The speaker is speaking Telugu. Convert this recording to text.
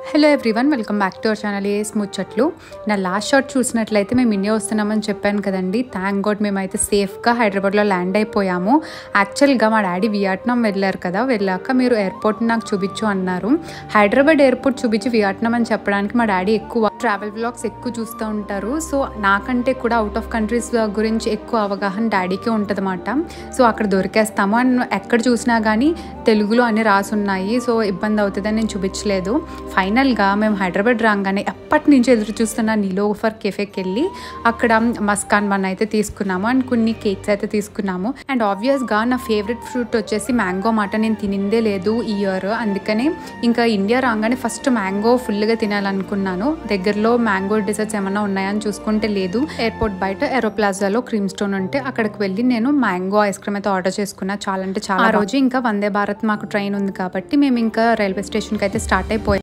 Hello everyone, welcome back to our channel A S ముచ్చట్లు. నా లాస్ట్ షాట్ చూసినట్లయితే మేము ఇండియా వస్తున్నామని చెప్పాను కదండి. థ్యాంక్ గాడ్ మేమైతే సేఫ్గా హైదరాబాద్లో ల్యాండ్ అయిపోయాము. యాక్చువల్గా మా డాడీ వియట్నాం వెళ్ళారు కదా, వెళ్ళాక మీరు ఎయిర్పోర్ట్ నాకు చూపించు అన్నారు. హైదరాబాద్ ఎయిర్పోర్ట్ చూపించి వియట్నాం అని చెప్పడానికి మా డాడీ ఎక్కువ ట్రావెల్ వ్లాగ్స్ ఎక్కువ చూస్తూ ఉంటారు. సో నాకంటే కూడా అవుట్ ఆఫ్ కంట్రీస్ గురించి ఎక్కువ అవగాహన డాడీకే ఉంటుంది అన్నమాట. సో అక్కడ దొరికేస్తాము అండ్ ఎక్కడ చూసినా కానీ తెలుగులో అన్నీ రాసున్నాయి. సో ఇబ్బంది అవుతుందని నేను చూపించలేదు. ఫైనల్గా మేము హైదరాబాద్ రాగానే ఎప్పటి నుంచి ఎదురు చూస్తున్న నీలోఫర్ కెఫేకి వెళ్ళి అక్కడ మస్కాన్ బన్ అయితే తీసుకున్నాము అండ్ కొన్ని కేక్స్ అయితే తీసుకున్నాము. అండ్ ఆబ్వియస్గా నా ఫేవరెట్ ఫ్రూట్ వచ్చేసి మ్యాంగో మాట. నేను తినిందే లేదు ఈ ఇయర్, అందుకనే ఇంకా ఇండియా రాగానే ఫస్ట్ మ్యాంగో ఫుల్గా తినాలనుకున్నాను. దగ్గరలో మ్యాంగో డిజర్ట్స్ ఏమైనా ఉన్నాయని చూసుకుంటే లేదు. ఎయిర్పోర్ట్ బయట ఏరోప్లాజాలో క్రీమ్ స్టోన్ ఉంటే అక్కడికి వెళ్ళి నేను మ్యాంగో ఐస్ క్రీమ్ అయితే ఆర్డర్ చేసుకున్నా. చాలా అంటే చాలా. ఆ రోజు ఇంకా వందే భారత్ మాకు ట్రైన్ ఉంది కాబట్టి మేము ఇంకా రైల్వే స్టేషన్కి అయితే స్టార్ట్ అయిపోయాం.